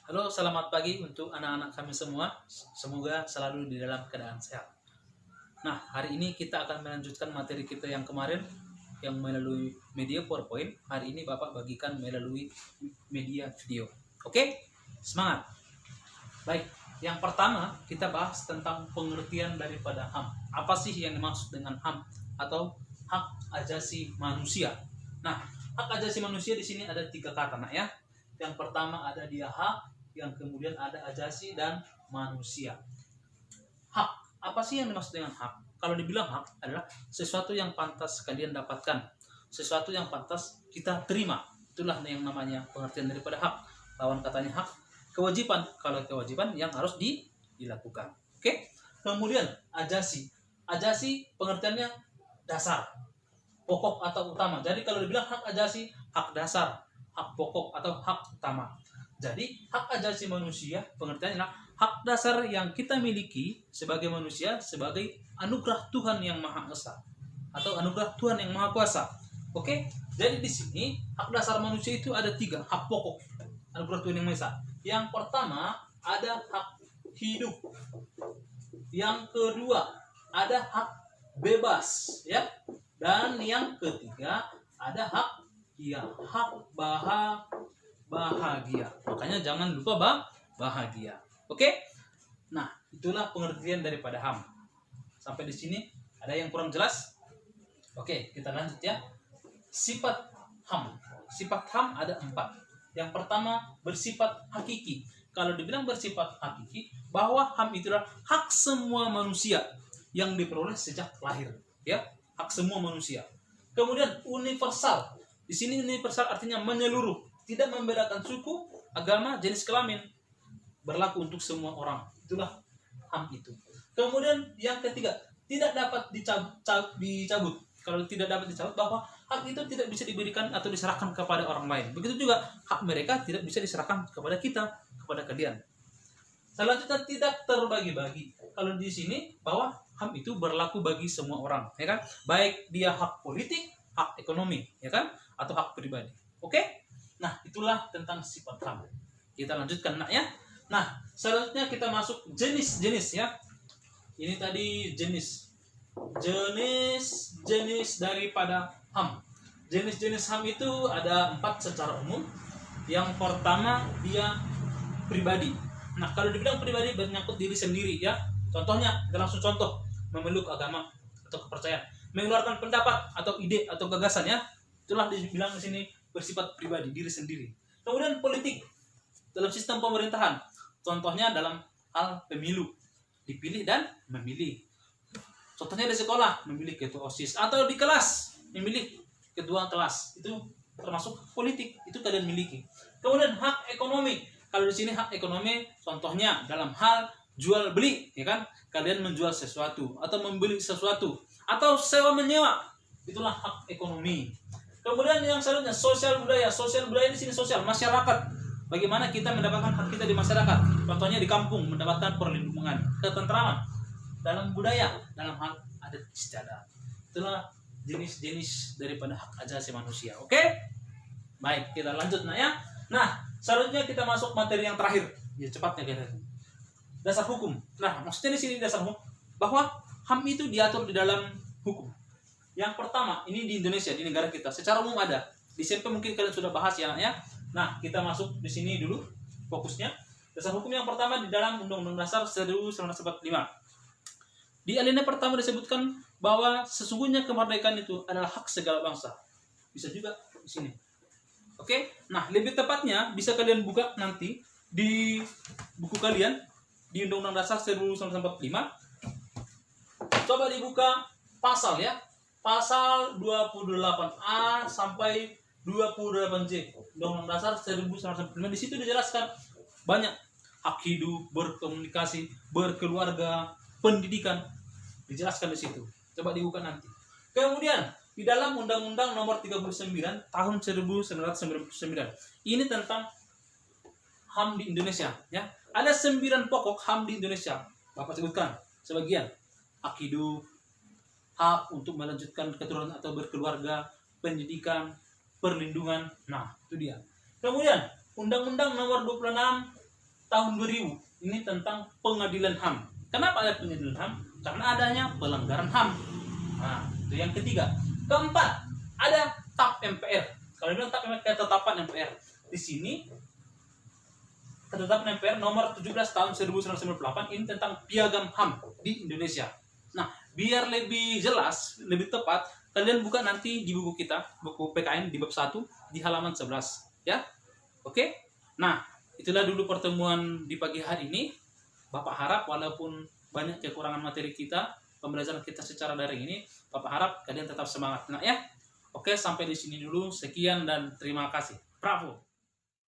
Halo, selamat pagi untuk anak-anak kami semua. Semoga selalu di dalam keadaan sehat. Nah, hari ini kita akan melanjutkan materi kita yang kemarin yang melalui media PowerPoint. Hari ini Bapak bagikan melalui media video. Oke? Semangat. Baik, yang pertama kita bahas tentang pengertian daripada HAM. Apa sih yang dimaksud dengan HAM atau hak asasi manusia? Nah, hak asasi manusia di sini ada 3 kata, nak ya. Yang pertama ada dia hak, yang kemudian ada asasi dan manusia. Hak, apa sih yang dimaksud dengan hak? Kalau dibilang hak adalah sesuatu yang pantas kalian dapatkan, sesuatu yang pantas kita terima. Itulah yang namanya pengertian daripada hak. Lawan katanya hak, kewajiban. Kalau kewajiban yang harus dilakukan. Oke? Kemudian ajasi. Ajasi pengertiannya dasar, pokok atau utama. Jadi kalau dibilang hak ajasi, hak dasar, hak pokok atau hak utama. Jadi hak asasi manusia pengertiannya adalah hak dasar yang kita miliki sebagai manusia sebagai anugerah Tuhan yang Maha Esa atau anugerah Tuhan yang Maha Kuasa. Oke, jadi di sini hak dasar manusia itu ada 3 hak pokok anugerah Tuhan yang Maha Esa. Yang pertama ada hak hidup, yang kedua ada hak bebas, ya, dan yang ketiga ada hak bahagia. Makanya jangan lupa bahagia. Oke? Nah, itulah pengertian daripada HAM. Sampai di sini ada yang kurang jelas? Oke, kita lanjut ya. Sifat HAM. Sifat HAM ada 4. Yang pertama bersifat hakiki. Kalau dibilang bersifat hakiki, bahwa HAM itulah hak semua manusia yang diperoleh sejak lahir, ya, hak semua manusia. Kemudian universal. Di sini universal artinya menyeluruh, tidak membedakan suku, agama, jenis kelamin, berlaku untuk semua orang. Itulah HAM itu. Kemudian yang ketiga, tidak dapat dicabut. Kalau tidak dapat dicabut, bahwa hak itu tidak bisa diberikan atau diserahkan kepada orang lain. Begitu juga hak mereka tidak bisa diserahkan kepada kita, kepada kalian. Selanjutnya tidak terbagi-bagi. Kalau di sini bahwa HAM itu berlaku bagi semua orang, ya kan? Baik dia hak politik, hak ekonomi, ya kan? Atau hak pribadi. Oke? Nah, itulah tentang sifat HAM. Kita lanjutkan, nak ya. Nah, selanjutnya kita masuk jenis-jenis ya. Ini tadi jenis daripada HAM. Jenis-jenis HAM itu ada 4 secara umum. Yang pertama dia pribadi. Nah, kalau dibilang pribadi menyangkut diri sendiri ya. Contohnya, kita langsung contoh, memeluk agama atau kepercayaan, mengeluarkan pendapat atau ide atau gagasan ya. Itulah dibilang di sini bersifat pribadi, diri sendiri. Kemudian politik dalam sistem pemerintahan. Contohnya dalam hal pemilu, dipilih dan memilih. Contohnya di sekolah, memilih ketua OSIS, atau di kelas memilih ketua kelas. Itu termasuk politik, itu kalian miliki. Kemudian hak ekonomi. Kalau di sini hak ekonomi contohnya dalam hal jual beli, ya kan? Kalian menjual sesuatu atau membeli sesuatu atau sewa menyewa. Itulah hak ekonomi. Kemudian yang selanjutnya sosial budaya. Sosial budaya di sini sosial, masyarakat. Bagaimana kita mendapatkan hak kita di masyarakat? Contohnya di kampung mendapatkan perlindungan, ketentraman dalam budaya, dalam hal adat istiadat. Itulah jenis-jenis daripada hak asasi manusia. Oke? Baik, kita lanjut nah ya. Nah, selanjutnya kita masuk materi yang terakhir. Ya, cepatnya kita. Dasar hukum. Nah, maksudnya di sini dasar hukum bahwa HAM itu diatur di dalam hukum. Yang pertama, ini di Indonesia, di negara kita, secara umum ada. Di SMP mungkin kalian sudah bahas ya, ya. Nah, kita masuk di sini dulu fokusnya. Dasar hukum yang pertama di dalam Undang-Undang Dasar 1945. Di alinea pertama disebutkan bahwa sesungguhnya kemerdekaan itu adalah hak segala bangsa. Bisa juga di sini. Oke? Nah, lebih tepatnya bisa kalian buka nanti di buku kalian di Undang-Undang Dasar 1945. Coba dibuka pasal ya. Pasal 28A sampai 28J Undang-Undang Dasar 1945. Di situ dijelaskan banyak hak hidup, berkomunikasi, berkeluarga, pendidikan, dijelaskan di situ. Coba dibuka nanti. Kemudian di dalam Undang-Undang Nomor 39 Tahun 1999 ini tentang HAM di Indonesia ya. Ada 9 pokok HAM di Indonesia. Bapak sebutkan sebagian. Hak hidup, hak untuk melanjutkan keturunan atau berkeluarga, pendidikan, perlindungan. Nah, itu dia. Kemudian Undang-Undang Nomor 26 tahun 2000. Ini tentang pengadilan HAM. Kenapa ada pengadilan HAM? Karena adanya pelanggaran HAM. Nah, itu yang ketiga. Keempat, ada TAP MPR. Kalau bilang TAP MPR, ketetapan MPR. Di sini ketetapan MPR nomor 17 tahun 1998 ini tentang piagam HAM di Indonesia. Nah, biar lebih jelas, lebih tepat, kalian buka nanti di buku kita, buku PKN di bab 1 di halaman 11, ya. Oke? Nah, itulah dulu pertemuan di pagi hari ini. Bapak harap walaupun banyak kekurangan materi kita, pembelajaran kita secara daring ini, Bapak harap kalian tetap semangat. Nah, ya. Oke, sampai di sini dulu. Sekian dan terima kasih. Bravo.